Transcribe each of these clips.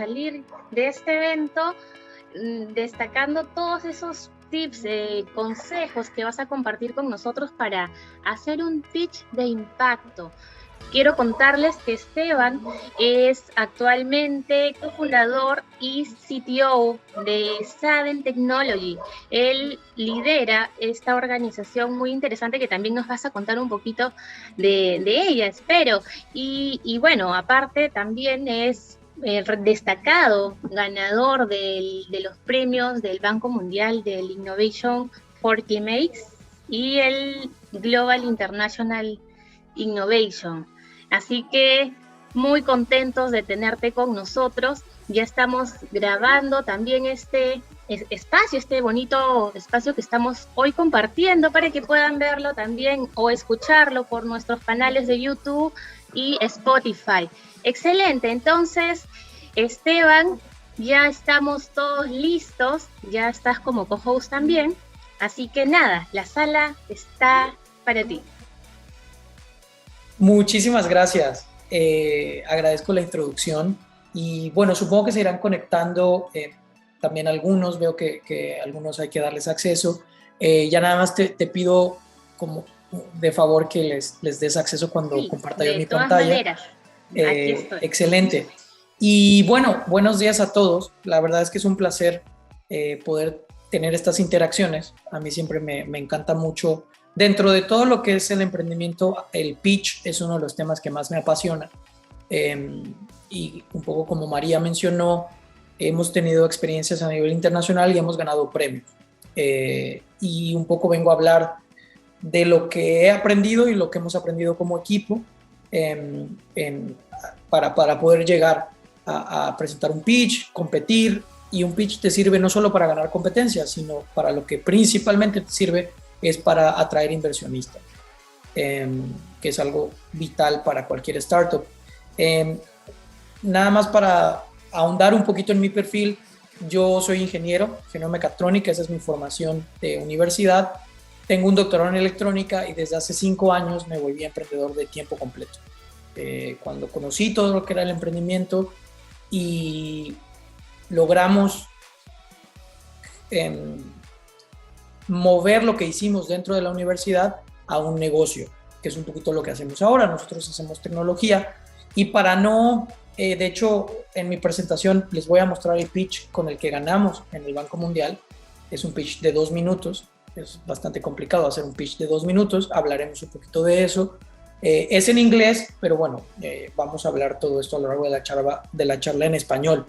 salir de este evento destacando todos esos tips, consejos que vas a compartir con nosotros para hacer un pitch de impacto. Quiero contarles que Esteban es actualmente cofundador y CTO de Sadent Technology. Él lidera esta organización muy interesante que también nos vas a contar un poquito de ella, espero. Y bueno, aparte también es destacado ganador de los premios del Banco Mundial del Innovation for Teammates y el Global International Innovation. Así que muy contentos de tenerte con nosotros. Ya estamos grabando también este espacio, este bonito espacio que estamos hoy compartiendo para que puedan verlo también o escucharlo por nuestros canales de YouTube y Spotify. Excelente, entonces Esteban, ya estamos todos listos, ya estás como co-host también, así que nada, la sala está para ti. Muchísimas gracias, agradezco la introducción y bueno, supongo que se irán conectando también algunos, veo que algunos hay que darles acceso, ya nada más te pido como de favor que les des acceso cuando comparta yo mi pantalla. Maneras, aquí estoy. Excelente. Y bueno, buenos días a todos. La verdad es que es un placer poder tener estas interacciones. A mí siempre me encanta mucho. Dentro de todo lo que es el emprendimiento, el pitch es uno de los temas que más me apasiona. Y un poco como María mencionó, hemos tenido experiencias a nivel internacional y hemos ganado premios. Y un poco vengo a hablar de lo que he aprendido y lo que hemos aprendido como equipo para poder llegar a presentar un pitch, competir, y un pitch te sirve no solo para ganar competencias, sino para lo que principalmente te sirve es para atraer inversionistas, que es algo vital para cualquier startup. Nada más para ahondar un poquito en mi perfil, yo soy ingeniero mecatrónica, esa es mi formación de universidad. Tengo un doctorado en electrónica y desde hace 5 años me volví emprendedor de tiempo completo. Cuando conocí todo lo que era el emprendimiento y logramos mover lo que hicimos dentro de la universidad a un negocio, que es un poquito lo que hacemos ahora. Nosotros hacemos tecnología y para no, de hecho, en mi presentación les voy a mostrar el pitch con el que ganamos en el Banco Mundial. Es un pitch de 2 minutos. Es bastante complicado hacer un pitch de 2 minutos, hablaremos un poquito de eso. Es en inglés, pero bueno, vamos a hablar todo esto a lo largo de la charla en español.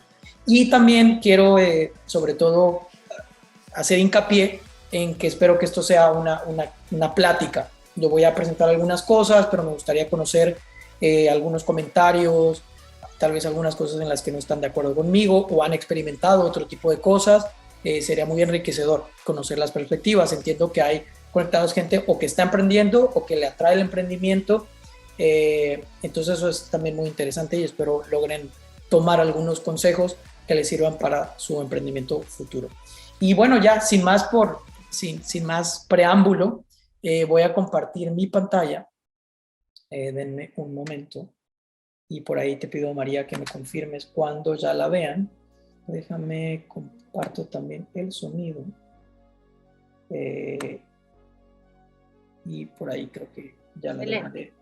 Y también quiero, sobre todo, hacer hincapié en que espero que esto sea una plática. Yo voy a presentar algunas cosas, pero me gustaría conocer algunos comentarios, tal vez algunas cosas en las que no están de acuerdo conmigo o han experimentado otro tipo de cosas. Sería muy enriquecedor conocer las perspectivas. Entiendo que hay conectados gente o que está emprendiendo o que le atrae el emprendimiento. Entonces eso es también muy interesante y espero logren tomar algunos consejos que les sirvan para su emprendimiento futuro. Y bueno, ya sin más preámbulo, voy a compartir mi pantalla. Denme un momento. Y por ahí te pido, María, que me confirmes cuando ya la vean. Déjame comparto también el sonido. Y por ahí creo que ya la ven.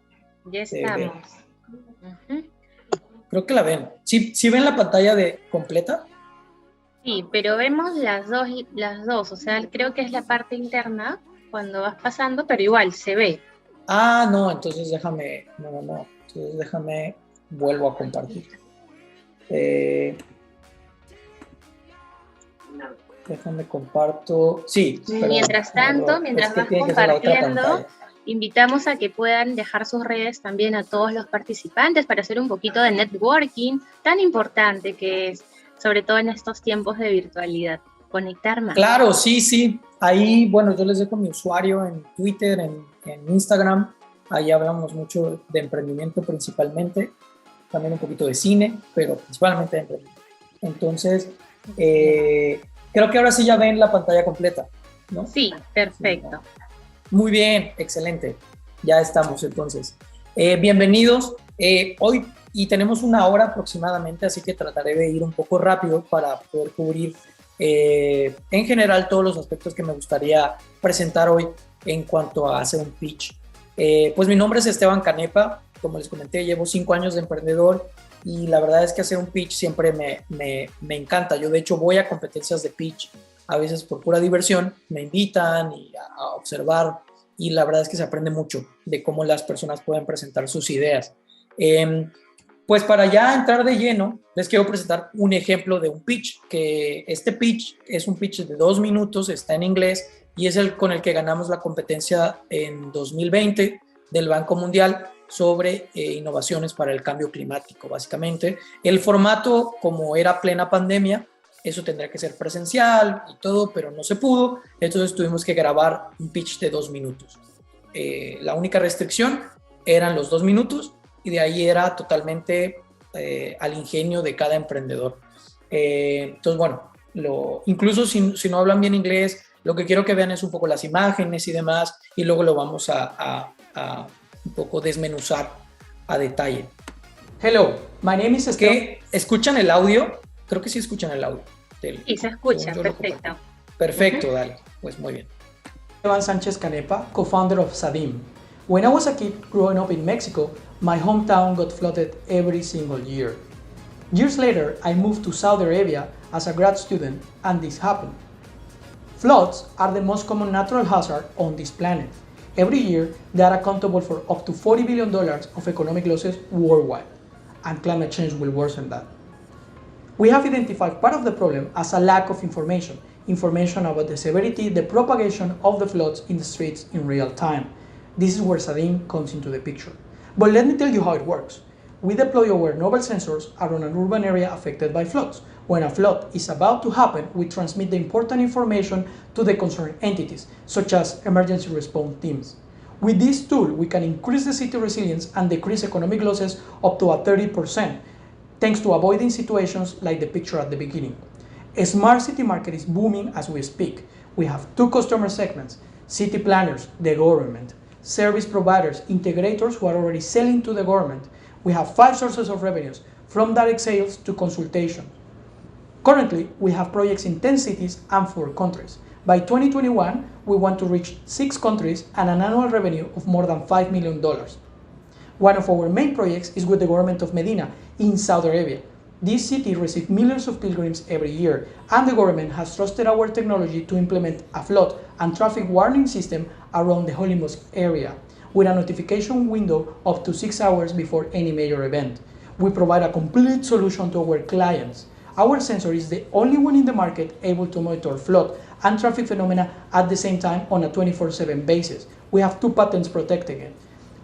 Ya estamos. Creo que la ven. ¿Sí ven la pantalla completa? Sí, pero vemos las dos. O sea, creo que es la parte interna cuando vas pasando, pero igual se ve. Ah, no, entonces déjame. No. Entonces déjame. Vuelvo a compartir. Déjame comparto. Sí. Mientras tanto, mientras vas compartiendo, invitamos a que puedan dejar sus redes también a todos los participantes para hacer un poquito de networking, tan importante que es, sobre todo en estos tiempos de virtualidad, conectar más. Claro, sí. Ahí, bueno, yo les dejo mi usuario en Twitter, en Instagram. Ahí hablamos mucho de emprendimiento principalmente, también un poquito de cine, pero principalmente de emprendimiento. Entonces, creo que ahora sí ya ven la pantalla completa, ¿no? Sí, perfecto. Muy bien, excelente. Ya estamos entonces. Bienvenidos. Hoy y tenemos una hora aproximadamente, así que trataré de ir un poco rápido para poder cubrir en general todos los aspectos que me gustaría presentar hoy en cuanto a hacer un pitch. Pues mi nombre es Esteban Canepa, como les comenté, llevo 5 años de emprendedor y la verdad es que hacer un pitch siempre me encanta. Yo de hecho voy a competencias de pitch, a veces por pura diversión, me invitan a observar y la verdad es que se aprende mucho de cómo las personas pueden presentar sus ideas. Pues para ya entrar de lleno, les quiero presentar un ejemplo de un pitch, que este pitch es un pitch de 2 minutos, está en inglés y es el con el que ganamos la competencia en 2020 del Banco Mundial sobre innovaciones para el cambio climático, básicamente. El formato, como era plena pandemia, eso tendría que ser presencial y todo, pero no se pudo, entonces tuvimos que grabar un pitch de 2 minutos. La única restricción eran los 2 minutos y de ahí era totalmente al ingenio de cada emprendedor. Entonces, bueno, incluso si no hablan bien inglés, lo que quiero que vean es un poco las imágenes y demás, y luego lo vamos a un poco desmenuzar a detalle. Hello, my name is Esteban. ¿Escuchan el audio? Creo que sí escuchan el audio. Y se escucha, perfecto. Perfecto, dale, pues muy bien. Esteban Sánchez Canepa, co-founder of Sadim. When I was a kid growing up in Mexico, my hometown got flooded every single year. Years later, I moved to Saudi Arabia as a grad student, and this happened. Floods are the most common natural hazard on this planet. Every year, they are accountable for up to $40 billion of economic losses worldwide, and climate change will worsen that. We have identified part of the problem as a lack of information about the severity, the propagation of the floods in the streets in real time. This is where Sadim comes into the picture. But let me tell you how it works. We deploy our novel sensors around an urban area affected by floods. When a flood is about to happen, we transmit the important information to the concerned entities, such as emergency response teams. With this tool, we can increase the city resilience and decrease economic losses up to 30%, thanks to avoiding situations like the picture at the beginning. A smart city market is booming as we speak. We have 2 customer segments: city planners, the government; service providers, integrators who are already selling to the government. We have 5 sources of revenues, from direct sales to consultation. Currently, we have projects in 10 cities and 4 countries. By 2021, we want to reach 6 countries and an annual revenue of more than $5 million. One of our main projects is with the government of Medina in Saudi Arabia. This city receives millions of pilgrims every year, and the government has trusted our technology to implement a flood and traffic warning system around the Holy Mosque area, with a notification window up to 6 hours before any major event. We provide a complete solution to our clients. Our sensor is the only one in the market able to monitor flood and traffic phenomena at the same time on a 24/7 basis. We have 2 patents protecting it.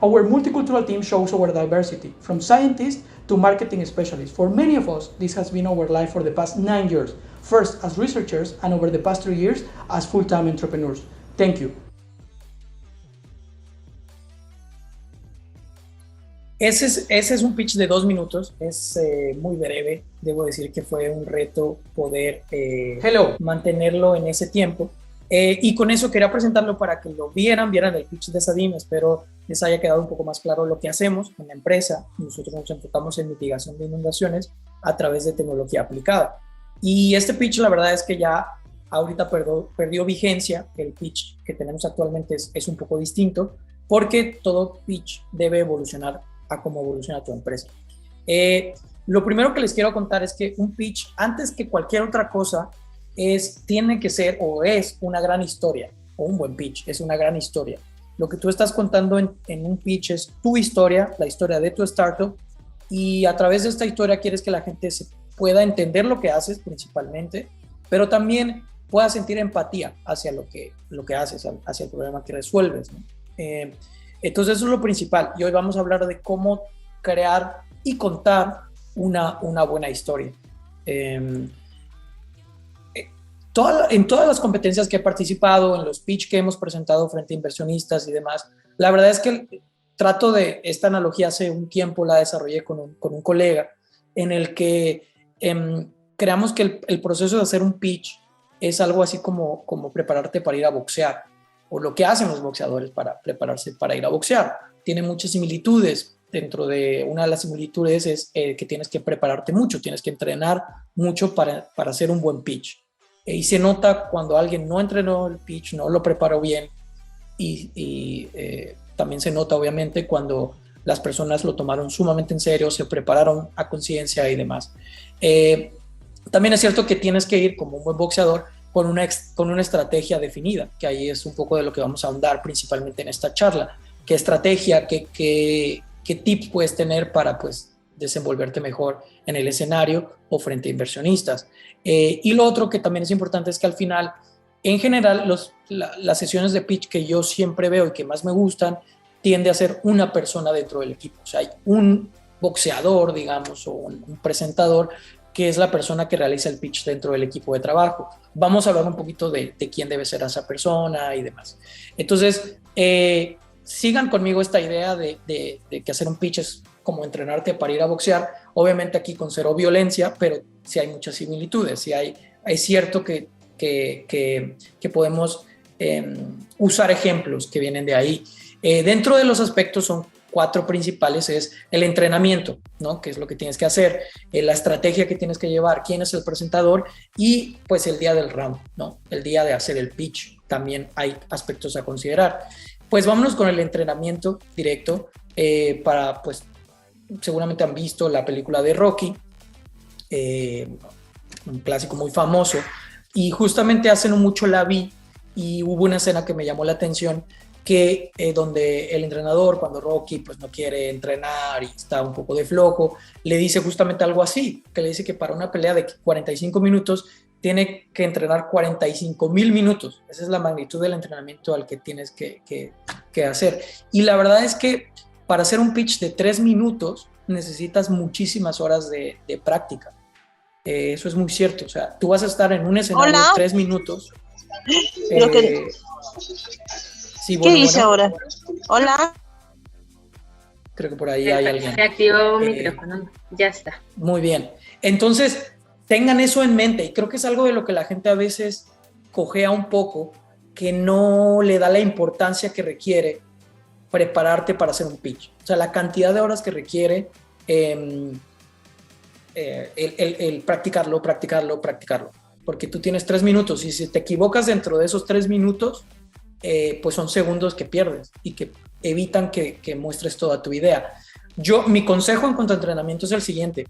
Our multicultural team shows our diversity, from scientists to marketing specialists. For many of us, this has been our life for the past 9 years, first as researchers and over the past 3 years as full-time entrepreneurs. Thank you. Ese es un pitch de 2 minutos, es muy breve, debo decir que fue un reto poder mantenerlo en ese tiempo. Y con eso quería presentarlo para que lo vieran el pitch de Sadim. Espero les haya quedado un poco más claro lo que hacemos en la empresa. Nosotros nos enfocamos en mitigación de inundaciones a través de tecnología aplicada. Y este pitch la verdad es que ya ahorita perdió vigencia. El pitch que tenemos actualmente es un poco distinto porque todo pitch debe evolucionar a cómo evoluciona tu empresa. Lo primero que les quiero contar es que un pitch, antes que cualquier otra cosa, tiene que ser o es una gran historia, o un buen pitch, es una gran historia. Lo que tú estás contando en un pitch es tu historia, la historia de tu startup, y a través de esta historia quieres que la gente se pueda entender lo que haces principalmente, pero también pueda sentir empatía hacia lo que haces, hacia el problema que resuelves, ¿no? Entonces eso es lo principal, y hoy vamos a hablar de cómo crear y contar una buena historia. En todas las competencias que he participado, en los pitch que hemos presentado frente a inversionistas y demás, la verdad es que trato de esta analogía. Hace un tiempo la desarrollé con un colega, en el que creamos que el proceso de hacer un pitch es algo así como prepararte para ir a boxear, o lo que hacen los boxeadores para prepararse para ir a boxear. Tiene muchas similitudes. dentro de una de las similitudes es que tienes que prepararte mucho, tienes que entrenar mucho para hacer un buen pitch. Y se nota cuando alguien no entrenó el pitch, no lo preparó bien, y también se nota obviamente cuando las personas lo tomaron sumamente en serio, se prepararon a conciencia y demás. También es cierto que tienes que ir como un buen boxeador con una estrategia definida, que ahí es un poco de lo que vamos a ahondar principalmente en esta charla. ¿Qué estrategia, qué tips puedes tener para pues desenvolverte mejor en el escenario o frente a inversionistas? Y lo otro que también es importante es que al final, en general, las sesiones de pitch que yo siempre veo y que más me gustan, tiende a ser una persona dentro del equipo. O sea, hay un boxeador, digamos, o un presentador que es la persona que realiza el pitch dentro del equipo de trabajo. Vamos a hablar un poquito de quién debe ser esa persona y demás. Entonces, sigan conmigo esta idea de que hacer un pitch es como entrenarte para ir a boxear, obviamente aquí con cero violencia, pero sí hay muchas similitudes, sí es cierto que podemos usar ejemplos que vienen de ahí. Dentro de los aspectos son 4 principales, es el entrenamiento, ¿no? Que es lo que tienes que hacer, la estrategia que tienes que llevar, quién es el presentador y pues el día del round, ¿no? El día de hacer el pitch, también hay aspectos a considerar. Pues vámonos con el entrenamiento directo, para pues seguramente han visto la película de Rocky, un clásico muy famoso, y justamente hace no mucho la vi y hubo una escena que me llamó la atención, que donde el entrenador, cuando Rocky pues no quiere entrenar y está un poco de flojo, le dice justamente algo así, que le dice que para una pelea de 45 minutos tiene que entrenar 45,000 minutos. Esa es la magnitud del entrenamiento al que tienes que hacer. Y la verdad es que para hacer un pitch de 3 minutos necesitas muchísimas horas de práctica. Eso es muy cierto. O sea, tú vas a estar en un escenario de 3 minutos. Sí, bueno, ¿Qué hice ahora? Hola. Creo que por ahí hay alguien. Se activó un micrófono, ya está. Muy bien. Entonces, tengan eso en mente, y creo que es algo de lo que la gente a veces cojea un poco, que no le da la importancia que requiere prepararte para hacer un pitch. O sea, la cantidad de horas que requiere el practicarlo. Porque tú tienes 3 minutos y si te equivocas dentro de esos 3 minutos, pues son segundos que pierdes y que evitan que muestres toda tu idea. Mi consejo en cuanto a entrenamiento es el siguiente,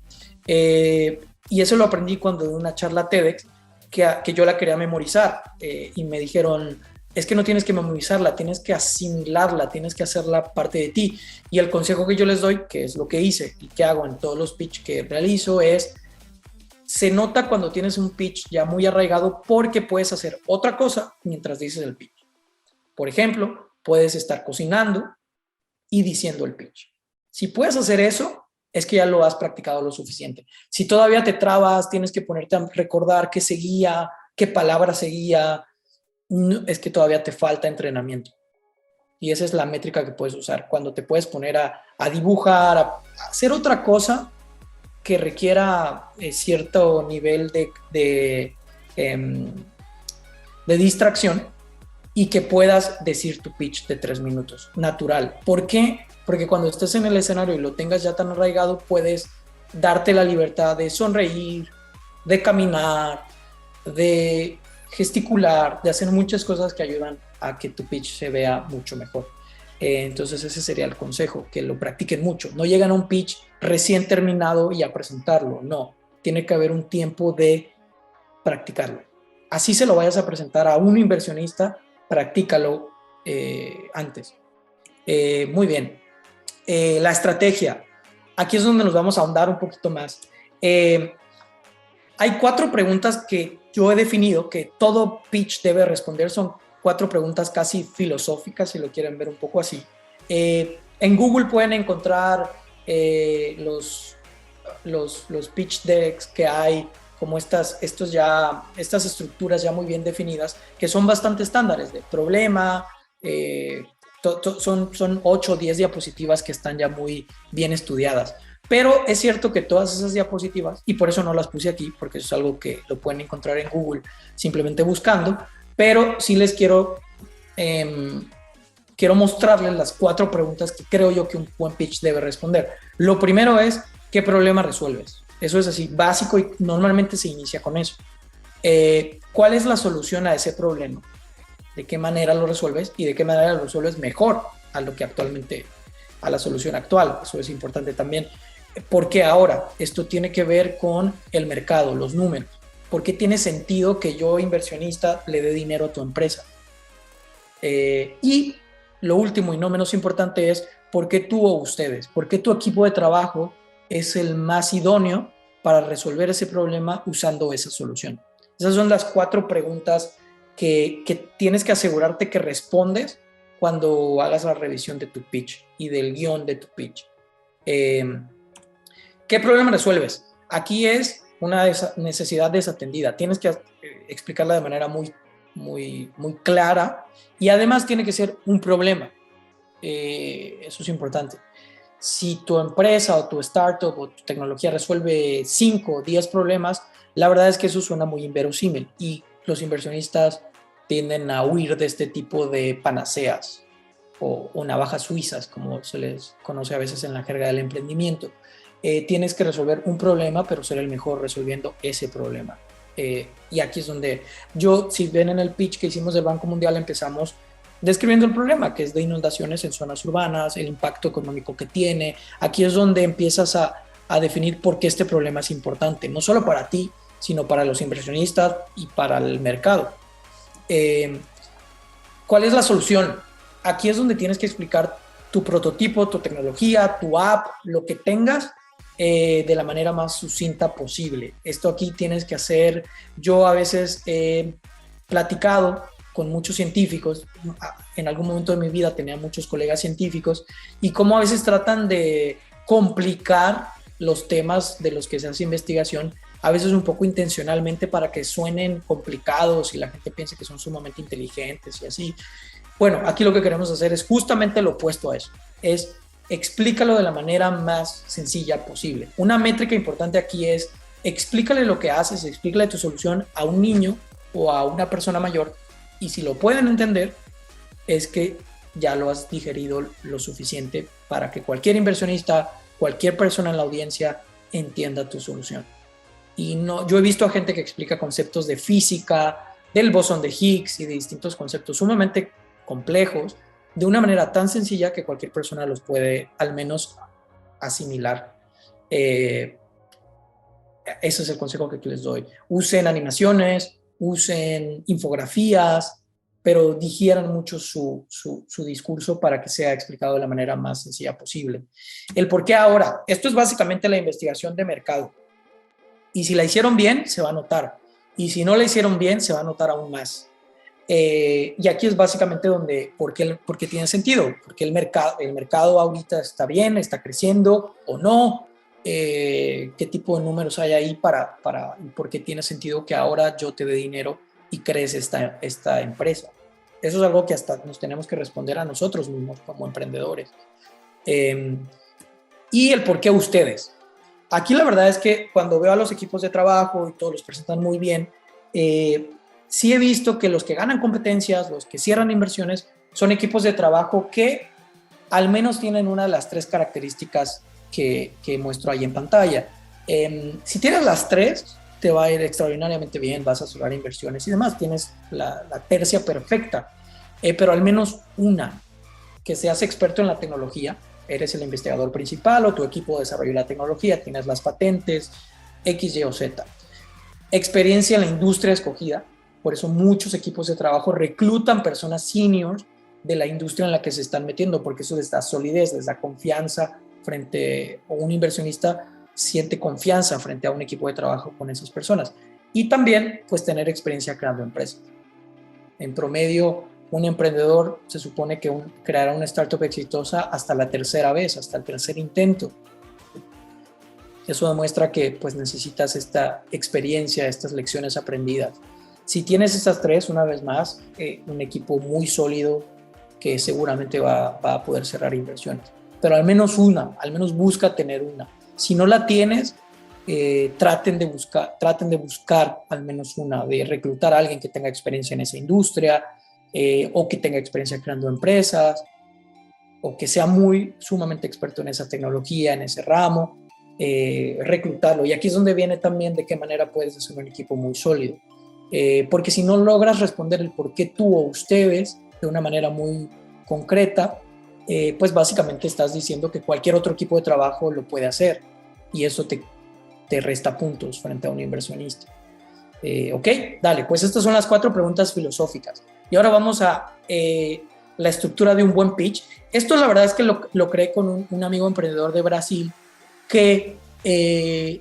y eso lo aprendí cuando di una charla TEDx, que yo la quería memorizar, y me dijeron, es que no tienes que memorizarla, tienes que asimilarla, tienes que hacerla parte de ti. Y el consejo que yo les doy, que es lo que hice y que hago en todos los pitch que realizo, es: se nota cuando tienes un pitch ya muy arraigado porque puedes hacer otra cosa mientras dices el pitch. Por ejemplo, puedes estar cocinando y diciendo el pitch. Si puedes hacer eso, es que ya lo has practicado lo suficiente. Si todavía te trabas, tienes que ponerte a recordar qué seguía, qué palabra seguía, es que todavía te falta entrenamiento. Y esa es la métrica que puedes usar cuando te puedes poner a dibujar, a hacer otra cosa que requiera cierto nivel de distracción, y que puedas decir tu pitch de 3 minutos, natural. ¿Por qué? Porque cuando estés en el escenario y lo tengas ya tan arraigado, puedes darte la libertad de sonreír, de caminar, de gesticular, de hacer muchas cosas que ayudan a que tu pitch se vea mucho mejor. Entonces ese sería el consejo, que lo practiquen mucho. No llegan a un pitch recién terminado y a presentarlo, no. Tiene que haber un tiempo de practicarlo. Así se lo vayas a presentar a un inversionista, practícalo antes. Muy bien. La estrategia. Aquí es donde nos vamos a ahondar un poquito más. Hay 4 preguntas que yo he definido que todo pitch debe responder. Son 4 preguntas casi filosóficas, si lo quieren ver un poco así. En Google pueden encontrar los pitch decks que hay, como estas estructuras ya muy bien definidas, que son bastante estándares de problema. Son 8 o 10 diapositivas que están ya muy bien estudiadas. Pero es cierto que todas esas diapositivas, y por eso no las puse aquí, porque eso es algo que lo pueden encontrar en Google simplemente buscando, pero sí les quiero que quiero mostrarles las 4 preguntas que creo yo que un buen pitch debe responder. Lo primero es, ¿qué problema resuelves? Eso es así, básico, y normalmente se inicia con eso. ¿Cuál es la solución a ese problema? ¿De qué manera lo resuelves? Y de qué manera lo resuelves mejor a lo que actualmente, a la solución actual. Eso es importante también. ¿Por qué ahora? Esto tiene que ver con el mercado, los números. ¿Por qué tiene sentido que yo, inversionista, le dé dinero a tu empresa? Y lo último y no menos importante es, ¿por qué tú o ustedes? ¿Por qué tu equipo de trabajo es el más idóneo para resolver ese problema usando esa solución? Esas son las 4 preguntas que tienes que asegurarte que respondes cuando hagas la revisión de tu pitch y del guión de tu pitch. ¿Qué problema resuelves? Aquí es una necesidad desatendida. Tienes que explicarla de manera muy clara, y además tiene que ser un problema. Eso es importante. Si tu empresa o tu startup o tu tecnología resuelve 5 o 10 problemas, la verdad es que eso suena muy inverosímil, y los inversionistas tienden a huir de este tipo de panaceas o navajas suizas, como se les conoce a veces en la jerga del emprendimiento. Tienes que resolver un problema, pero ser el mejor resolviendo ese problema. Y aquí es donde si ven en el pitch que hicimos del Banco Mundial, empezamos describiendo el problema, que es de inundaciones en zonas urbanas, el impacto económico que tiene. Aquí es donde empiezas a definir por qué este problema es importante, no solo para ti, sino para los inversionistas y para el mercado. ¿Cuál es la solución? Aquí es donde tienes que explicar tu prototipo, tu tecnología, tu app, lo que tengas, de la manera más sucinta posible. Esto aquí tienes que hacer. Yo a veces he platicado con muchos científicos, en algún momento de mi vida tenía muchos colegas científicos, y cómo a veces tratan de complicar los temas de los que se hace investigación, a veces un poco intencionalmente, para que suenen complicados y la gente piense que son sumamente inteligentes y así. Bueno, aquí lo que queremos hacer es justamente lo opuesto a eso, es explícalo de la manera más sencilla posible. Una métrica importante aquí es, explícale lo que haces, explícale tu solución a un niño o a una persona mayor, y si lo pueden entender, es que ya lo has digerido lo suficiente para que cualquier inversionista, cualquier persona en la audiencia entienda tu solución. Y no, yo he visto a gente que explica conceptos de física, del bosón de Higgs y de distintos conceptos sumamente complejos, de una manera tan sencilla que cualquier persona los puede al menos asimilar. Ese es el consejo que les doy. Usen animaciones, usen infografías, pero digieran mucho su discurso para que sea explicado de la manera más sencilla posible. El por qué ahora. Esto es básicamente la investigación de mercado. Y si la hicieron bien, se va a notar. Y si no la hicieron bien, se va a notar aún más. Y aquí es básicamente ¿por qué tiene sentido? Porque el mercado ahorita está bien, está creciendo o no. ¿Qué tipo de números hay ahí por qué tiene sentido que ahora yo te dé dinero y crees esta empresa? Eso es algo que hasta nos tenemos que responder a nosotros mismos como emprendedores. Y el por qué ustedes. Aquí la verdad es que cuando veo a los equipos de trabajo y todos los presentan muy bien, sí he visto que los que ganan competencias, los que cierran inversiones, son equipos de trabajo que al menos tienen una de las 3 características que muestro ahí en pantalla. Si tienes las 3, te va a ir extraordinariamente bien, vas a cerrar inversiones y demás, tienes la tercia perfecta, pero al menos una, que seas experto en la tecnología, eres el investigador principal o tu equipo desarrolló la tecnología, tienes las patentes, X, Y o Z. Experiencia en la industria escogida, por eso muchos equipos de trabajo reclutan personas seniors de la industria en la que se están metiendo, porque eso les da solidez, les da confianza o un inversionista siente confianza frente a un equipo de trabajo con esas personas. Y también, pues, tener experiencia creando empresas. En promedio, un emprendedor se supone que creará una startup exitosa hasta la 3ª vez, hasta el 3er intento. Eso demuestra que, pues, necesitas esta experiencia, estas lecciones aprendidas. Si tienes estas 3, una vez más, un equipo muy sólido que seguramente va a poder cerrar inversiones. Pero al menos busca tener una. Si no la tienes, traten de buscar al menos una, de reclutar a alguien que tenga experiencia en esa industria, o que tenga experiencia creando empresas, o que sea muy sumamente experto en esa tecnología, en ese ramo, reclutarlo. Y aquí es donde viene también de qué manera puedes hacer un equipo muy sólido. Porque si no logras responder el por qué tú o ustedes de una manera muy concreta, pues básicamente estás diciendo que cualquier otro equipo de trabajo lo puede hacer y eso te resta puntos frente a un inversionista. Ok, dale, pues estas son las 4 preguntas filosóficas. Y ahora vamos a la estructura de un buen pitch. Esto la verdad es que lo creé con un amigo emprendedor de Brasil que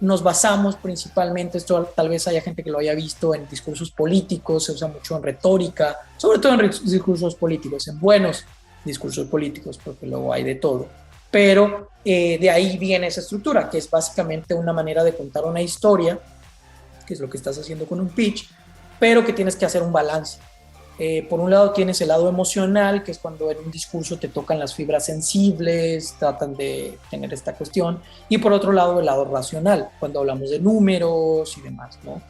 nos basamos principalmente, esto tal vez haya gente que lo haya visto en discursos políticos, se usa mucho en retórica, sobre todo en discursos políticos, en buenos discursos políticos, porque luego hay de todo. Pero de ahí viene esa estructura, que es básicamente una manera de contar una historia, que es lo que estás haciendo con un pitch, pero que tienes que hacer un balance. Por un lado tienes el lado emocional, que es cuando en un discurso te tocan las fibras sensibles, tratan de tener esta cuestión, y por otro lado el lado racional, cuando hablamos de números y demás, ¿no?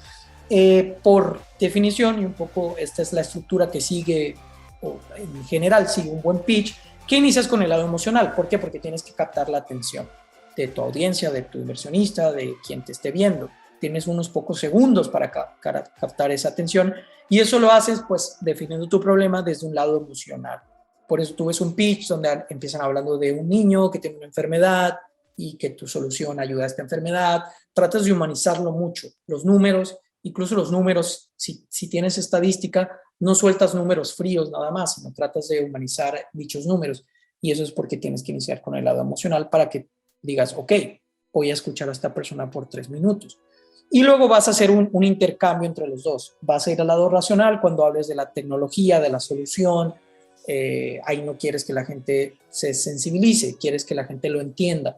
Por definición, y un poco esta es la estructura que sigue, o en general sigue un buen pitch, que inicias con el lado emocional. ¿Por qué? Porque tienes que captar la atención de tu audiencia, de tu inversionista, de quien te esté viendo. Tienes unos pocos segundos para captar esa atención y eso lo haces pues definiendo tu problema desde un lado emocional. Por eso tú ves un pitch donde empiezan hablando de un niño que tiene una enfermedad y que tu solución ayuda a esta enfermedad. Tratas de humanizarlo mucho. Los números, incluso los números, si tienes estadística, no sueltas números fríos nada más, sino tratas de humanizar dichos números. Y eso es porque tienes que iniciar con el lado emocional para que digas, ok, voy a escuchar a esta persona por 3 minutos. Y luego vas a hacer un intercambio entre los dos. Vas a ir al lado racional cuando hables de la tecnología, de la solución. Ahí no quieres que la gente se sensibilice, quieres que la gente lo entienda.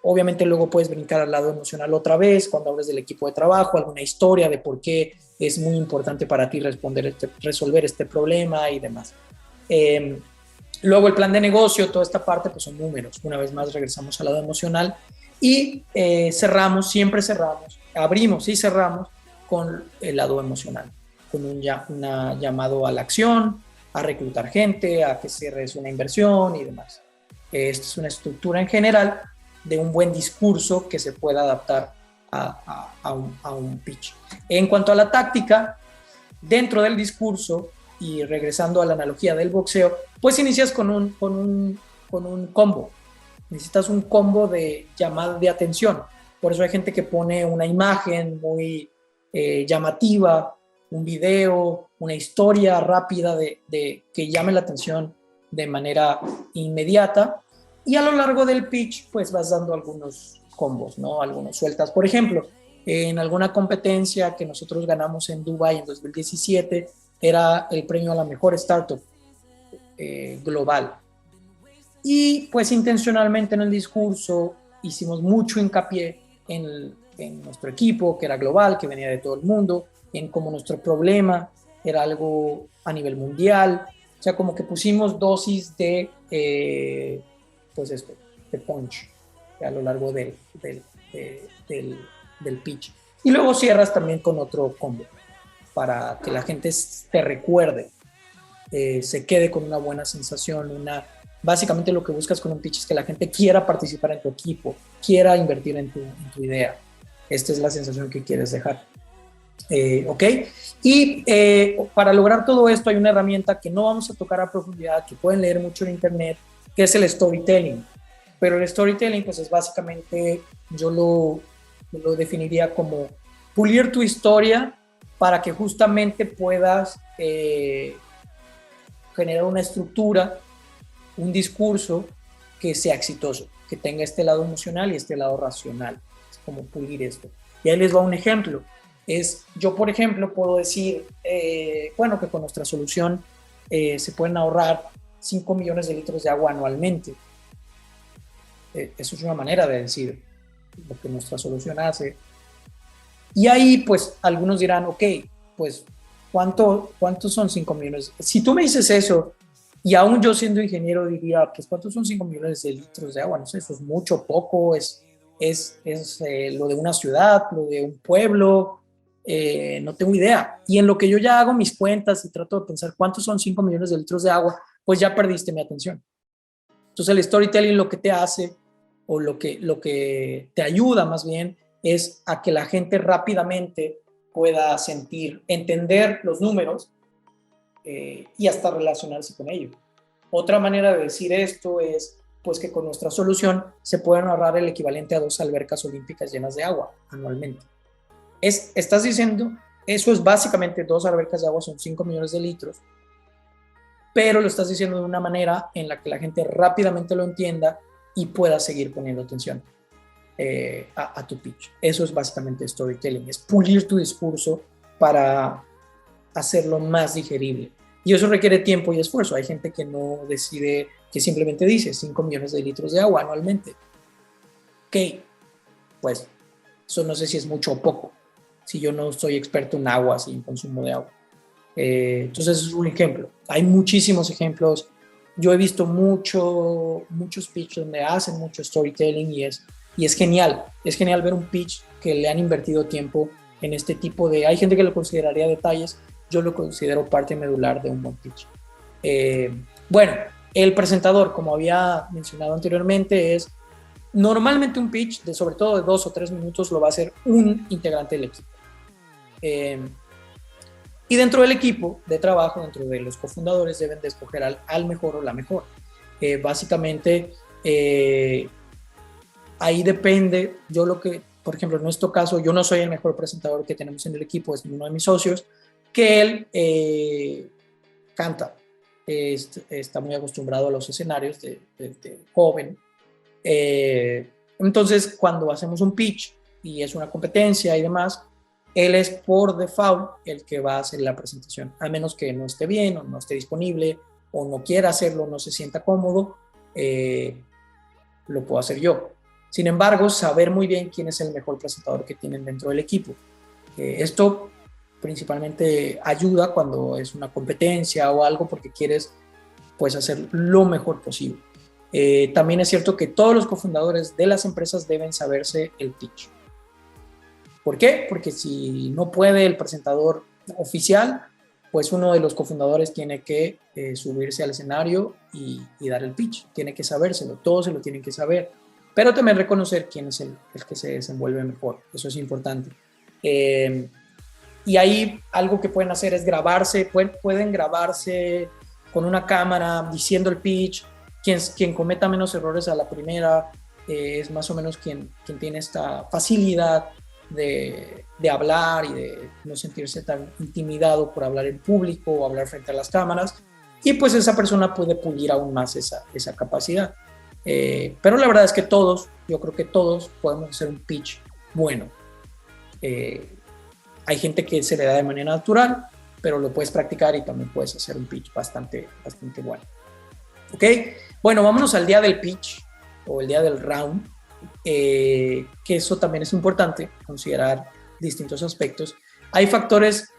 Obviamente luego puedes brincar al lado emocional otra vez cuando hables del equipo de trabajo, alguna historia de por qué es muy importante para ti resolver este problema y demás. Luego el plan de negocio, toda esta parte pues son números. Una vez más regresamos al lado emocional y siempre cerramos, abrimos y cerramos con el lado emocional, con un llamado a la acción, a reclutar gente, a que cierres una inversión y demás. Esta es una estructura en general de un buen discurso que se pueda adaptar a un pitch. En cuanto a la táctica, dentro del discurso, y regresando a la analogía del boxeo, pues inicias con un combo. Necesitas un combo de llamada de atención. Por eso hay gente que pone una imagen muy llamativa, un video, una historia rápida que llame la atención de manera inmediata. Y a lo largo del pitch, pues vas dando algunos combos, ¿no? Algunos sueltas. Por ejemplo, en alguna competencia que nosotros ganamos en Dubái en 2017, era el premio a la mejor startup global. Y pues intencionalmente en el discurso hicimos mucho hincapié en nuestro equipo, que era global, que venía de todo el mundo, en cómo nuestro problema era algo a nivel mundial. O sea, como que pusimos dosis de punch a lo largo del pitch. Y luego cierras también con otro combo para que la gente te recuerde, se quede con una buena sensación. Básicamente lo que buscas con un pitch es que la gente quiera participar en tu equipo, quiera invertir en tu idea. Esta es la sensación que quieres dejar. ¿Ok? Y para lograr todo esto hay una herramienta que no vamos a tocar a profundidad, que pueden leer mucho en internet, que es el storytelling. Pero el storytelling pues es básicamente, yo lo definiría como pulir tu historia para que justamente puedas generar una estructura, un discurso que sea exitoso, que tenga este lado emocional y este lado racional. Es como pulir esto. Y ahí les va un ejemplo. Yo, por ejemplo, puedo decir, que con nuestra solución se pueden ahorrar 5 millones de litros de agua anualmente. Eso es una manera de decir lo que nuestra solución hace. Y ahí, pues, algunos dirán, ok, pues, ¿cuántos son 5 millones? Si tú me dices eso, y aún yo siendo ingeniero diría, pues, ¿cuántos son 5 millones de litros de agua? No sé, eso es mucho, poco, es lo de una ciudad, lo de un pueblo, no tengo idea. Y en lo que yo ya hago mis cuentas y trato de pensar cuántos son 5 millones de litros de agua, pues ya perdiste mi atención. Entonces el storytelling lo que te hace, o lo que te ayuda más bien, es a que la gente rápidamente pueda sentir, entender los números y hasta relacionarse con ellos. Otra manera de decir esto es pues que con nuestra solución se pueden ahorrar el equivalente a 2 albercas olímpicas llenas de agua anualmente. Estás diciendo, eso es básicamente 2 albercas de agua, son 5 millones de litros, pero lo estás diciendo de una manera en la que la gente rápidamente lo entienda y pueda seguir poniendo atención a tu pitch. Eso es básicamente storytelling, es pulir tu discurso para hacerlo más digerible. Y eso requiere tiempo y esfuerzo. Hay gente que no decide, que simplemente dice 5 millones de litros de agua anualmente. Ok, pues eso no sé si es mucho o poco, si yo no soy experto en agua, así en consumo de agua. Entonces es un ejemplo. Hay muchísimos ejemplos. Yo he visto muchos pitch donde hacen mucho storytelling y es genial. Es genial ver un pitch que le han invertido tiempo en este tipo de... Hay gente que lo consideraría detalles, yo lo considero parte medular de un buen pitch. Bueno, el presentador, como había mencionado anteriormente, es normalmente un pitch de sobre todo de 2 o 3 minutos lo va a hacer un integrante del equipo. Y dentro del equipo de trabajo, dentro de los cofundadores, deben de escoger al mejor o la mejor. Básicamente, ahí depende. Por ejemplo, en nuestro caso, yo no soy el mejor presentador que tenemos en el equipo, es uno de mis socios, que él canta, está muy acostumbrado a los escenarios de joven. Entonces, cuando hacemos un pitch y es una competencia y demás, él es por default el que va a hacer la presentación, a menos que no esté bien o no esté disponible o no quiera hacerlo, no se sienta cómodo, lo puedo hacer yo. Sin embargo, saber muy bien quién es el mejor presentador que tienen dentro del equipo. Esto principalmente ayuda cuando es una competencia o algo porque quieres pues hacer lo mejor posible. También es cierto que todos los cofundadores de las empresas deben saberse el pitch. ¿Por qué? Porque si no puede el presentador oficial, pues uno de los cofundadores tiene que subirse al escenario y dar el pitch. Tiene que sabérselo, todos se lo tienen que saber. Pero también reconocer quién es el que se desenvuelve mejor. Eso es importante. Y ahí algo que pueden hacer es grabarse. Pueden grabarse con una cámara diciendo el pitch. Quien cometa menos errores a la primera es más o menos quien tiene esta facilidad de hablar y de no sentirse tan intimidado por hablar en público o hablar frente a las cámaras, y pues esa persona puede pulir aún más esa capacidad. Pero la verdad es que yo creo que todos podemos hacer un pitch bueno. Hay gente que se le da de manera natural, pero lo puedes practicar y también puedes hacer un pitch bastante bueno. ¿Ok? Bueno, vámonos al día del pitch o el día del round. Que eso también es importante, considerar distintos aspectos. Hay factores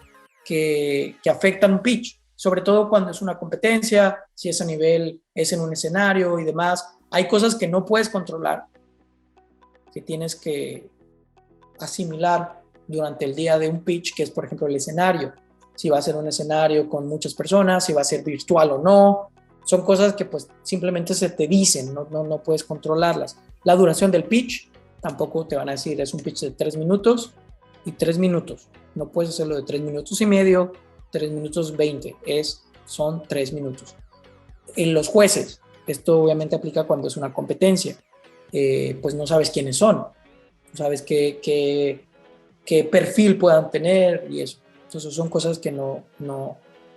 que afectan un pitch, sobre todo cuando es una competencia, si es a nivel, es en un escenario y demás. Hay cosas que no puedes controlar, que tienes que asimilar durante el día de un pitch, que es por ejemplo el escenario. Si va a ser un escenario con muchas personas, si va a ser virtual o no. Son cosas que pues simplemente se te dicen, no puedes controlarlas. La duración del pitch, tampoco te van a decir, es un pitch de 3 minutos y 3 minutos. No puedes hacerlo de 3 minutos y medio, 3 minutos 20, son 3 minutos. En los jueces, esto obviamente aplica cuando es una competencia, pues no sabes quiénes son, no sabes qué perfil puedan tener y eso. Entonces son cosas que no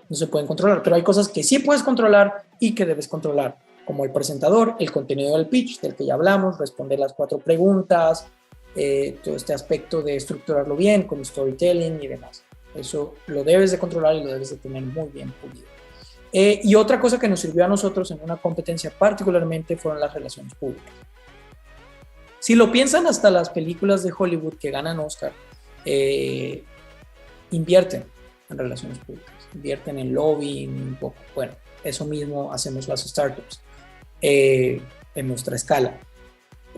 se pueden controlar, pero hay cosas que sí puedes controlar y que debes controlar, como el presentador, el contenido del pitch, del que ya hablamos, responder las 4 preguntas, todo este aspecto de estructurarlo bien con storytelling y demás. Eso lo debes de controlar y lo debes de tener muy bien pulido. Y otra cosa que nos sirvió a nosotros en una competencia particularmente fueron las relaciones públicas. Si lo piensan, hasta las películas de Hollywood que ganan Oscar invierten en relaciones públicas, invierten en lobbying un poco. Bueno, eso mismo hacemos las startups en nuestra escala.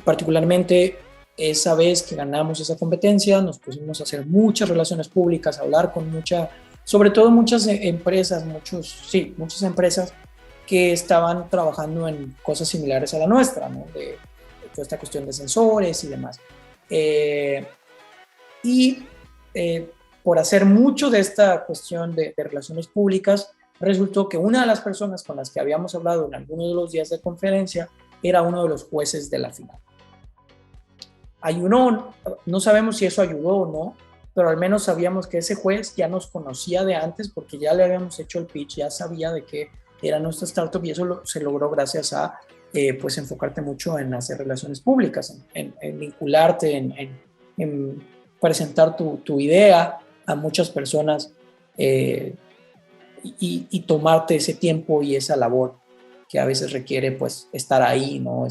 Particularmente esa vez que ganamos esa competencia nos pusimos a hacer muchas relaciones públicas, a hablar con sobre todo muchas empresas, muchas empresas que estaban trabajando en cosas similares a la nuestra, ¿no? De toda esta cuestión de sensores y demás. Por hacer mucho de esta cuestión de relaciones públicas, resultó que una de las personas con las que habíamos hablado en algunos de los días de conferencia era uno de los jueces de la final. Ayudó, no sabemos si eso ayudó o no, pero al menos sabíamos que ese juez ya nos conocía de antes porque ya le habíamos hecho el pitch, ya sabía de qué era nuestra startup y eso se logró gracias a pues enfocarte mucho en hacer relaciones públicas, en vincularte, en presentar tu idea a muchas personas y tomarte ese tiempo y esa labor que a veces requiere pues estar ahí, ¿no?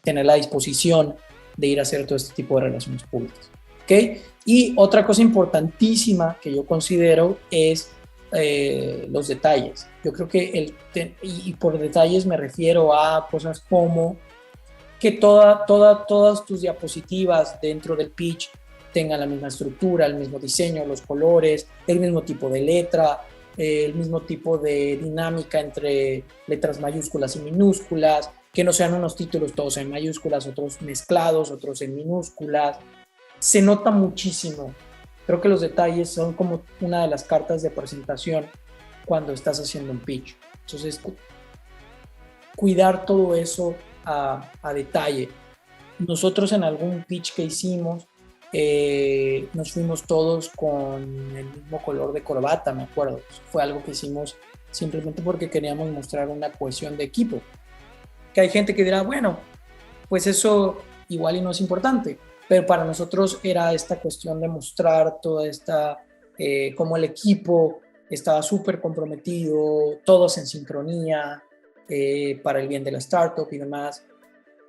Tener la disposición de ir a hacer todo este tipo de relaciones públicas. ¿Okay? Y otra cosa importantísima que yo considero es los detalles. Yo creo que y por detalles me refiero a cosas como que todas tus diapositivas dentro del pitch tengan la misma estructura, el mismo diseño, los colores, el mismo tipo de letra, el mismo tipo de dinámica entre letras mayúsculas y minúsculas, que no sean unos títulos todos en mayúsculas, otros mezclados, otros en minúsculas. Se nota muchísimo. Creo que los detalles son como una de las cartas de presentación cuando estás haciendo un pitch. Entonces, cuidar todo eso a detalle. Nosotros en algún pitch que hicimos, nos fuimos todos con el mismo color de corbata, me acuerdo. Fue algo que hicimos simplemente porque queríamos mostrar una cohesión de equipo. Que hay gente que dirá, bueno, pues eso igual y no es importante, pero para nosotros era esta cuestión de mostrar toda esta, cómo el equipo estaba súper comprometido, todos en sincronía, para el bien de la startup y demás.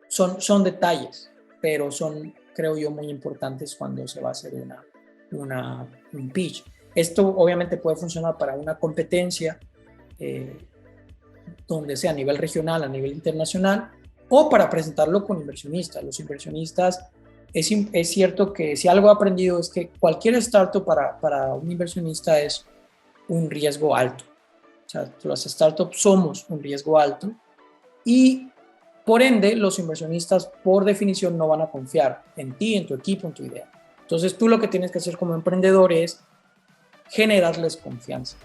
Son detalles, pero son, creo yo, muy importantes cuando se va a hacer un pitch. Esto obviamente puede funcionar para una competencia, donde sea a nivel regional, a nivel internacional, o para presentarlo con inversionistas. Los inversionistas, es cierto que si algo he aprendido es que cualquier startup para un inversionista es un riesgo alto. O sea, las startups somos un riesgo alto y por ende los inversionistas por definición no van a confiar en ti, en tu equipo, en tu idea. Entonces tú lo que tienes que hacer como emprendedor es generarles confianza.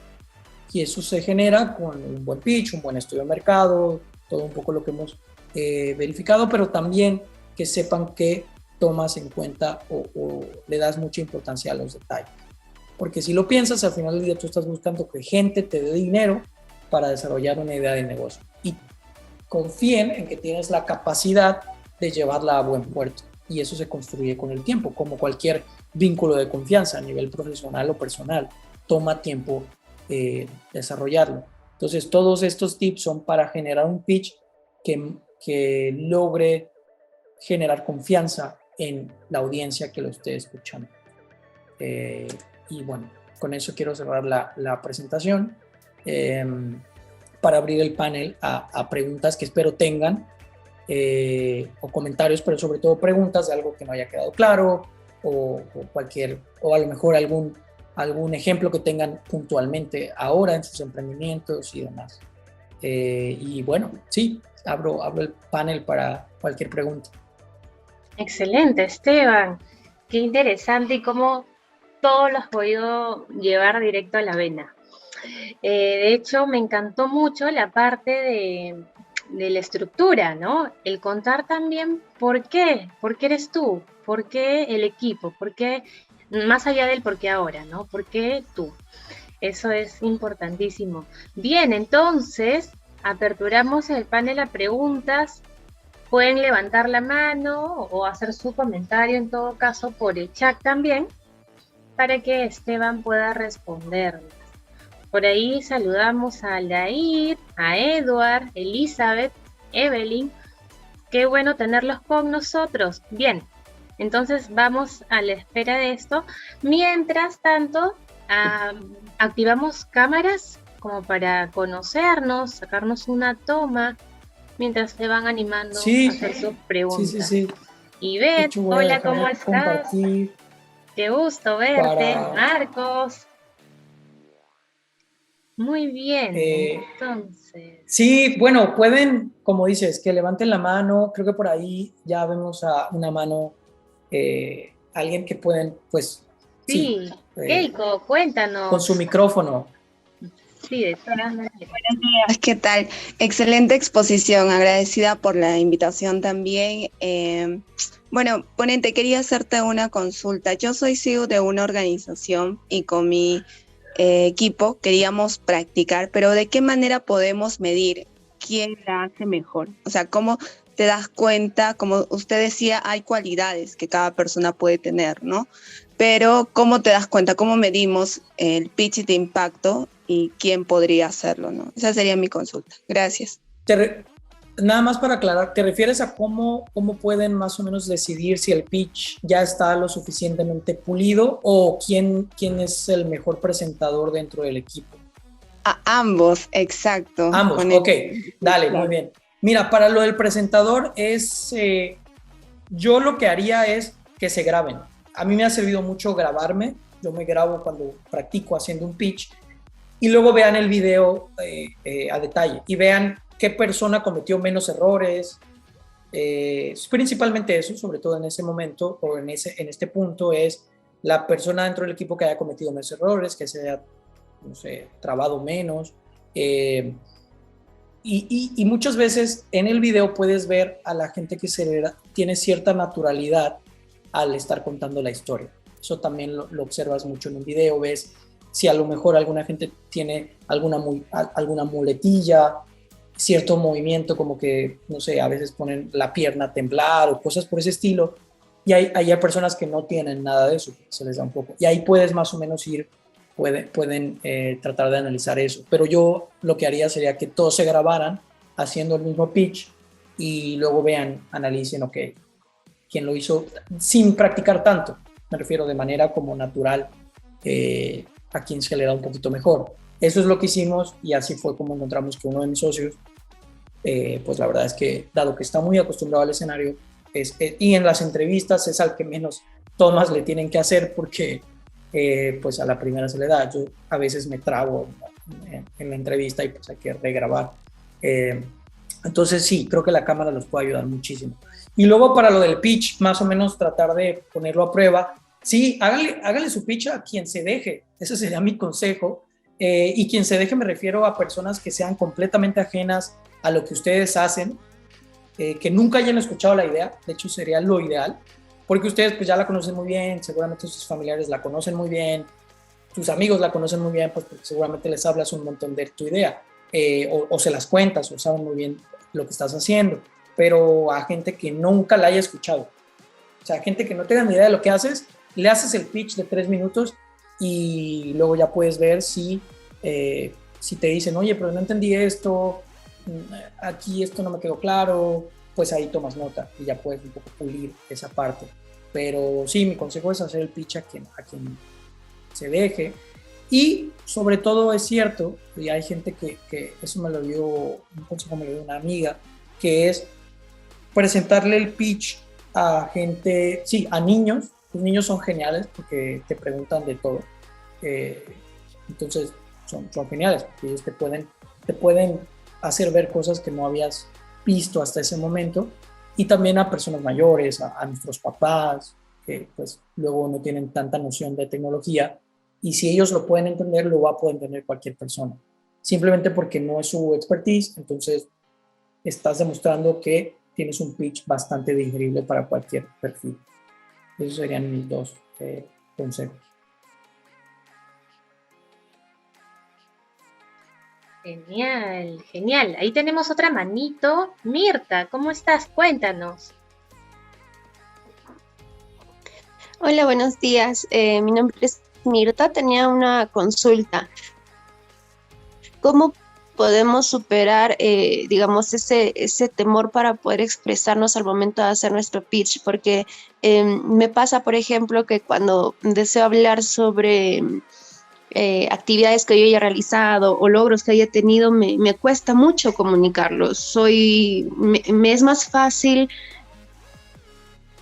Y eso se genera con un buen pitch, un buen estudio de mercado, todo un poco lo que hemos verificado, pero también que sepan que tomas en cuenta o le das mucha importancia a los detalles. Porque si lo piensas, al final del día tú estás buscando que gente te dé dinero para desarrollar una idea de negocio. Y confíen en que tienes la capacidad de llevarla a buen puerto. Y eso se construye con el tiempo, como cualquier vínculo de confianza a nivel profesional o personal. Toma tiempo desarrollarlo. Entonces, todos estos tips son para generar un pitch que logre generar confianza en la audiencia que lo esté escuchando. Y bueno, con eso quiero cerrar la presentación para abrir el panel a preguntas que espero tengan o comentarios, pero sobre todo preguntas de algo que no haya quedado claro o a lo mejor algún ejemplo que tengan puntualmente ahora en sus emprendimientos y demás. Y bueno, sí, abro el panel para cualquier pregunta. Excelente, Esteban. Qué interesante y cómo todo lo has podido llevar directo a la vena. De hecho, me encantó mucho la parte de la estructura, ¿no? El contar también por qué eres tú, por qué el equipo, por qué, más allá del por qué ahora, ¿no? ¿Por qué tú? Eso es importantísimo. Bien, entonces, aperturamos el panel a preguntas. Pueden levantar la mano o hacer su comentario, en todo caso, por el chat también, para que Esteban pueda responder. Por ahí saludamos a Lair, a Edward, Elizabeth, Evelyn. Qué bueno tenerlos con nosotros. Bien, entonces vamos a la espera de esto. Mientras tanto, activamos cámaras como para conocernos, sacarnos una toma, mientras se van animando a hacer sus preguntas. Sí. Ivette, hola, ¿cómo estás? Qué gusto verte. Marcos. Muy bien, Eh, entonces. sí, bueno, pueden, como dices, que levanten la mano. Creo que por ahí ya vemos a una mano, alguien que pueden, pues, sí, Sí, eh, Keiko, con su cuéntanos. micrófono. Sí, de todas maneras. ¿Qué tal? Excelente exposición, agradecida por la invitación también. Bueno, ponente, quería hacerte una consulta. Yo soy CEO de una organización y con mi equipo queríamos practicar, pero ¿de qué manera podemos medir quién la hace mejor? O sea, ¿cómo te das cuenta? Como usted decía, hay cualidades que cada persona puede tener, ¿no? Pero ¿cómo te das cuenta? ¿Cómo medimos el pitch de impacto y quién podría hacerlo, ¿no? Esa sería mi consulta. Gracias. Te re- Nada más para aclarar, ¿te refieres a cómo pueden más o menos decidir si el pitch ya está lo suficientemente pulido o quién es el mejor presentador dentro del equipo? A ambos, exacto. Ambos, Con ok, dale, muy claro. bien. Mira, para lo del presentador yo lo que haría es que se graben. A mí me ha servido mucho grabarme, yo me grabo cuando practico haciendo un pitch y luego vean el video a detalle y vean qué persona cometió menos errores, principalmente eso, sobre todo en ese momento o en este punto, es la persona dentro del equipo que haya cometido menos errores, que se haya, no sé, trabado menos. Eh, y muchas veces en el video puedes ver a la gente que tiene cierta naturalidad al estar contando la historia. Eso también lo observas mucho en un video, ves si a lo mejor alguna gente tiene alguna muletilla, cierto movimiento, como que, no sé, a veces ponen la pierna a temblar o cosas por ese estilo. Y hay personas que no tienen nada de eso, se les da un poco. Y ahí puedes más o menos pueden tratar de analizar eso. Pero yo lo que haría sería que todos se grabaran haciendo el mismo pitch y luego vean, analicen, ok, quién lo hizo sin practicar tanto. Me refiero de manera como natural, a quien se le da un poquito mejor. Eso es lo que hicimos y así fue como encontramos que uno de mis socios, pues la verdad es que dado que está muy acostumbrado al escenario y en las entrevistas es al que menos tomas le tienen que hacer porque pues a la primera se le da. Yo a veces me trabo en la entrevista y pues hay que regrabar. Entonces sí, creo que la cámara los puede ayudar muchísimo. Y luego para lo del pitch, más o menos tratar de ponerlo a prueba. Sí, hágale su pitch a quien se deje. Ese sería mi consejo. Y quien se deje me refiero a personas que sean completamente ajenas a lo que ustedes hacen, que nunca hayan escuchado la idea. De hecho, sería lo ideal. Porque ustedes pues ya la conocen muy bien, seguramente sus familiares la conocen muy bien, tus amigos la conocen muy bien, pues porque seguramente les hablas un montón de tu idea, o se las cuentas, o saben muy bien lo que estás haciendo, pero a gente que nunca la haya escuchado, o sea, gente que no tenga ni idea de lo que haces, le haces el pitch de 3 minutos y luego ya puedes ver si te dicen, oye, pero no entendí esto, aquí esto no me quedó claro, pues ahí tomas nota y ya puedes un poco pulir esa parte. Pero sí, mi consejo es hacer el pitch a quien se deje. Y sobre todo es cierto, y hay gente que eso me lo dio, un consejo me lo dio una amiga, que es presentarle el pitch a gente, sí, a niños. Los niños son geniales porque te preguntan de todo. Eh, entonces son geniales porque ellos te pueden hacer ver cosas que no habías visto hasta ese momento. Y también a personas mayores, a nuestros papás, que pues luego no tienen tanta noción de tecnología, y si ellos lo pueden entender, lo va a poder entender cualquier persona. Simplemente porque no es su expertise, entonces estás demostrando que tienes un pitch bastante digerible para cualquier perfil. Esos serían mis dos consejos. Genial, genial. Ahí tenemos otra manito. Mirta, ¿cómo estás? Cuéntanos. Hola, buenos días. Mi nombre es Mirta. Tenía una consulta. ¿Cómo podemos superar, digamos, ese temor para poder expresarnos al momento de hacer nuestro pitch? Porque me pasa, por ejemplo, que cuando deseo hablar sobre actividades que yo haya realizado o logros que haya tenido, me cuesta mucho comunicarlos. Me es más fácil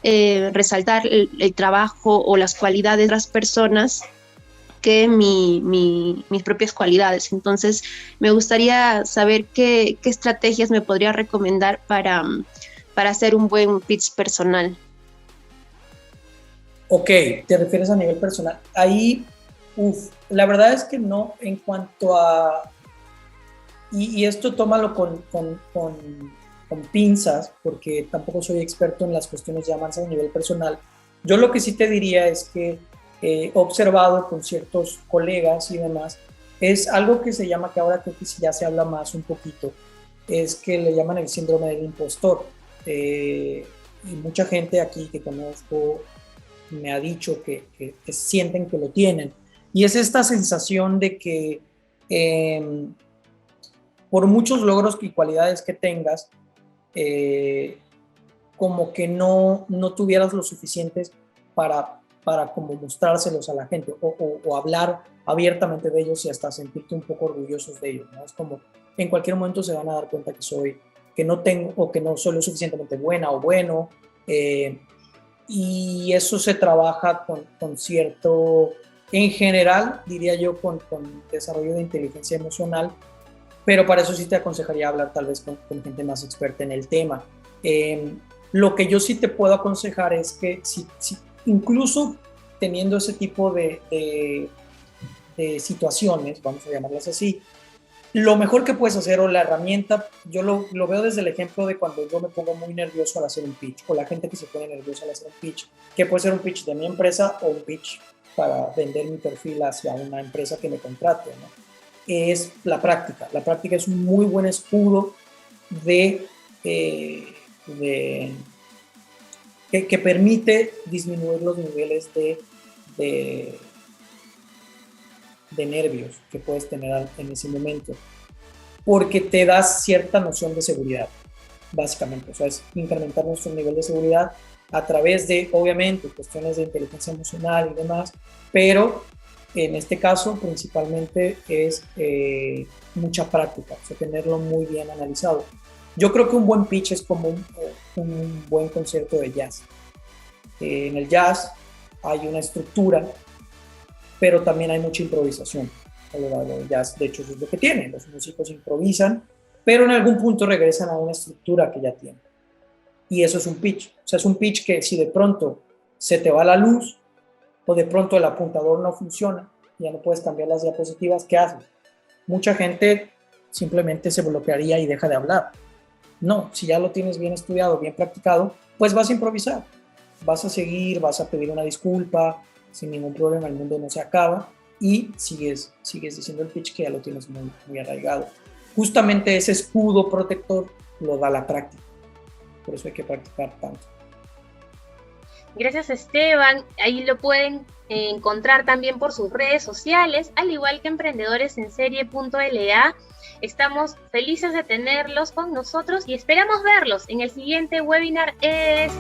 resaltar el trabajo o las cualidades de las personas que mis propias cualidades. Entonces, me gustaría saber qué estrategias me podría recomendar para hacer un buen pitch personal. Ok, te refieres a nivel personal. Ahí, la verdad es que no, en cuanto a... Y esto tómalo con pinzas, porque tampoco soy experto en las cuestiones ya más a nivel personal. Yo lo que sí te diría es que he observado con ciertos colegas y demás, es algo que se llama, que ahora creo que ya se habla más un poquito, es que le llaman el síndrome del impostor. Y mucha gente aquí que conozco me ha dicho que sienten que lo tienen. Y es esta sensación de que por muchos logros y cualidades que tengas, como que no tuvieras lo suficientes para como mostrárselos a la gente o hablar abiertamente de ellos y hasta sentirte un poco orgullosos de ellos, ¿no? Es como, en cualquier momento se van a dar cuenta que no tengo o que no soy lo suficientemente buena o bueno, y eso se trabaja con cierto, en general, diría yo, con desarrollo de inteligencia emocional, pero para eso sí te aconsejaría hablar tal vez con gente más experta en el tema. Lo que yo sí te puedo aconsejar es que si incluso teniendo ese tipo de situaciones, vamos a llamarlas así, lo mejor que puedes hacer o la herramienta, yo lo veo desde el ejemplo de cuando yo me pongo muy nervioso al hacer un pitch, o la gente que se pone nerviosa al hacer un pitch, que puede ser un pitch de mi empresa o un pitch para vender mi perfil hacia una empresa que me contrate, ¿no? Es la práctica. La práctica es un muy buen escudo que permite disminuir los niveles de nervios que puedes tener en ese momento, porque te das cierta noción de seguridad, básicamente. O sea, es incrementar nuestro nivel de seguridad a través de, obviamente, cuestiones de inteligencia emocional y demás, pero en este caso principalmente es mucha práctica, o sea, tenerlo muy bien analizado. Yo creo que un buen pitch es como un buen concierto de jazz. En el jazz hay una estructura, pero también hay mucha improvisación. El jazz, de hecho, eso es lo que tiene. Los músicos improvisan, pero en algún punto regresan a una estructura que ya tienen. Y eso es un pitch. O sea, es un pitch que si de pronto se te va la luz o de pronto el apuntador no funciona, ya no puedes cambiar las diapositivas, ¿qué haces? Mucha gente simplemente se bloquearía y deja de hablar. No, si ya lo tienes bien estudiado, bien practicado, pues vas a improvisar. Vas a seguir, vas a pedir una disculpa, sin ningún problema, el mundo no se acaba y sigues diciendo el pitch que ya lo tienes muy, muy arraigado. Justamente ese escudo protector lo da la práctica, por eso hay que practicar tanto. Gracias, Esteban. Ahí lo pueden encontrar también por sus redes sociales, al igual que emprendedoresenserie.la. Estamos felices de tenerlos con nosotros y esperamos verlos en el siguiente webinar ES.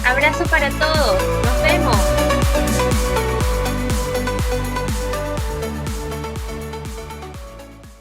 Abrazo para todos. Nos vemos.